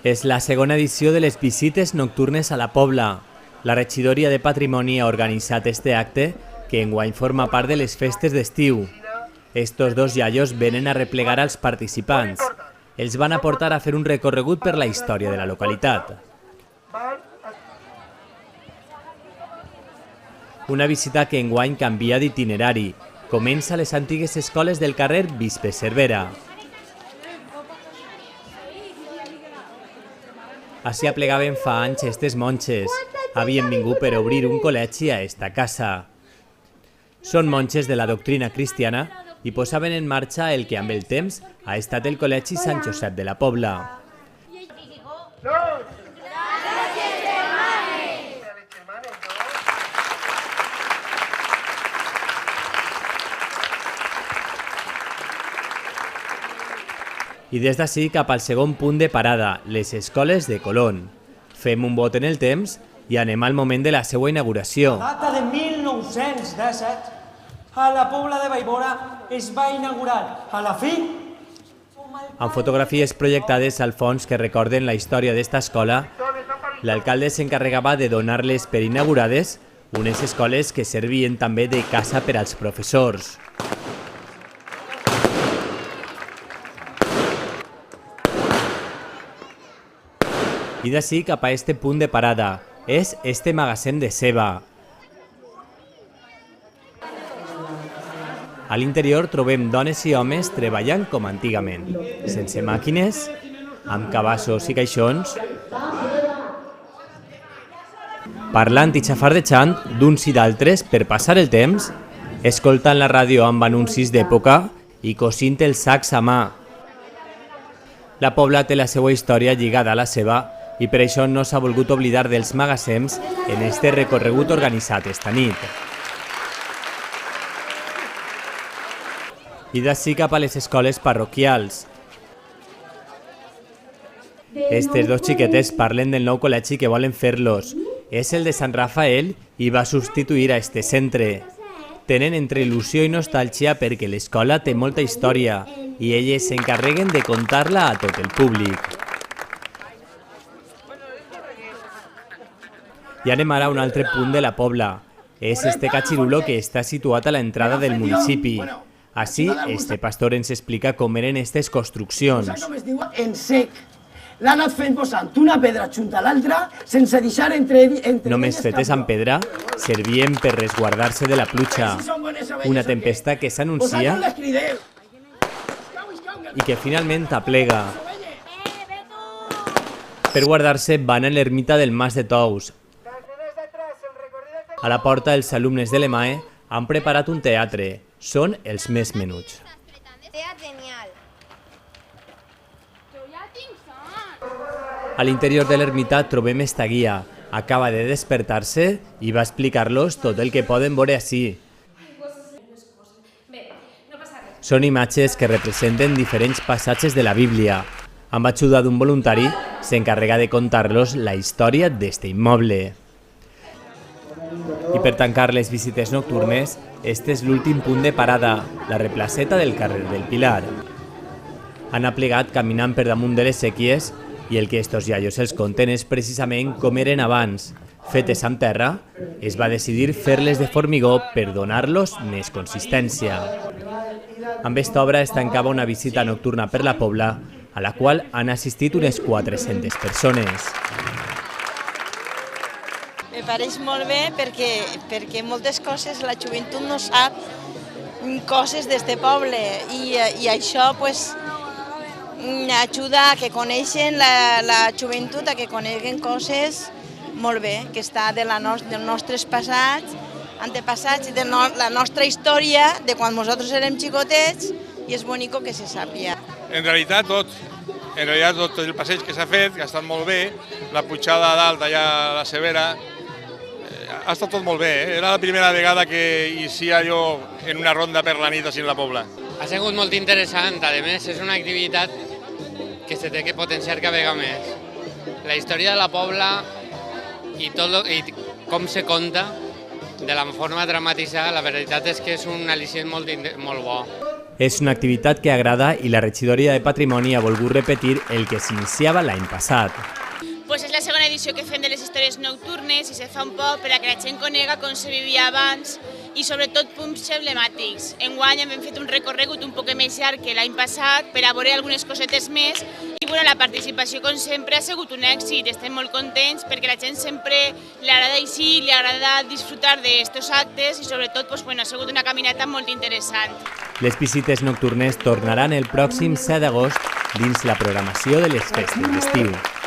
És la segona edició de les visites nocturnes a la Pobla. La regidoria de Patrimoni ha organitzat este acte, que enguany forma part de les festes d'estiu. Estos dos iaios venen a replegar als participants. Els van aportar a fer un recorregut per la història de la localitat. Una visita que enguany canvia d'itinerari. Comença a les antigues escoles del carrer Bisbe Cervera. Així aplegaven fa anys estes monges. Havien vingut per obrir un col·legi a esta casa. Són monges de la doctrina cristiana i posaven en marxa el que amb el temps ha estat el Col·legi Sant Josep de la Pobla. I des d'ací cap al segon punt de parada, les escoles de Colón. Fem un bot en el temps i anem al moment de la seva inauguració. A data de 1917, a la Pobla de Vallbona es va inaugurar a la fi Amb fotografies projectades al fons que recorden la història d'esta escola, l'alcalde s'encarregava de donar-les per inaugurades unes escoles que servien també de casa per als professors. I d'ací cap a este punt de parada. És este magatzem de ceba. A l'interior trobem dones i homes treballant com antigament, sense màquines, amb cabassos i caixons, parlant i xafardejant d'uns i d'altres per passar el temps, escoltant la ràdio amb anuncis d'època i cosint els sacs a mà. La Pobla té la seva història lligada a la seva i per això no s'ha volgut oblidar dels magatzems en este recorregut organitzat esta nit. I d'ací cap a les escoles parroquials. Estes dos xiquetes parlen del nou col·legi que volen fer-los. És el de Sant Rafael i va substituir a este centre. Tenen entre il·lusió i nostàlgia perquè l'escola té molta història i elles s'encarreguen de contar-la a tot el públic. I anem ara a un altre punt de la Pobla. És este catxirulo que està situat a l'entrada del municipi. Així, este pastor ens explica com eren aquestes construccions. Com es diu? En sec. L'ha anat fent posant una pedra junta a l'altra sense deixar entre només fetes amb pedra, servien per resguardar-se de la pluja. Una tempesta que s'anuncia i que finalment aplega. Per guardar-se van a l'ermita del Mas de Tous. A la porta, els alumnes de l'EMAE han preparat un teatre. Són els més menuts. A l'interior de l'ermita trobem esta guia. Acaba de despertar-se i va explicar-los tot el que poden veure ací. Són imatges que representen diferents passatges de la Bíblia. Amb ajuda d'un voluntari, s'encarrega de contar-los la història d'este immoble. I per tancar les visites nocturnes, este és l'últim punt de parada, la replaceta del carrer del Pilar. Han aplegat caminant per damunt de les sèquies i el que estos iaios els conten és precisament com eren abans. Fetes amb terra, es va decidir fer-les de formigó per donar-los més consistència. Amb esta obra es tancava una visita nocturna per la Pobla, a la qual han assistit unes 400 persones. Me pareix molt bé perquè moltes coses la joventut no sap coses d'este poble i això ajuda a que coneixen la joventut, a que coneguen coses molt bé, que està dels nostres passats, antepassats, de la nostra història, de quan nosaltres érem xicotets, i és bonic que se sàpiga. En realitat tot el passeig que s'ha fet, que ha estat molt bé, la pujada a dalt allà a la Severa, ha estat tot molt bé. Era la primera vegada que inicia jo en una ronda per la nit així en la Pobla. Ha sigut molt interessant, a més és una activitat que se té que potenciar cada vegada més. La història de la Pobla i com se conta de la forma dramatitzada, la veritat és que és un al·licient molt bo. És una activitat que agrada i la regidoria de Patrimoni ha volgut repetir el que s'iniciava l'any passat. És la segona edició que fem de les històries nocturnes i se fa un poc per a que la gent conega com se vivia abans i sobretot punts emblemàtics. Enguany hem fet un recorregut un poc més llarg que l'any passat per a veure algunes cosetes més i la participació, com sempre, ha sigut un èxit. Estem molt contents perquè la gent sempre li agrada eixir, li agrada disfrutar d'aquests actes i sobretot ha sigut una caminata molt interessant. Les visites nocturnes tornaran el pròxim 7 d'agost dins la programació de les festes d'estiu.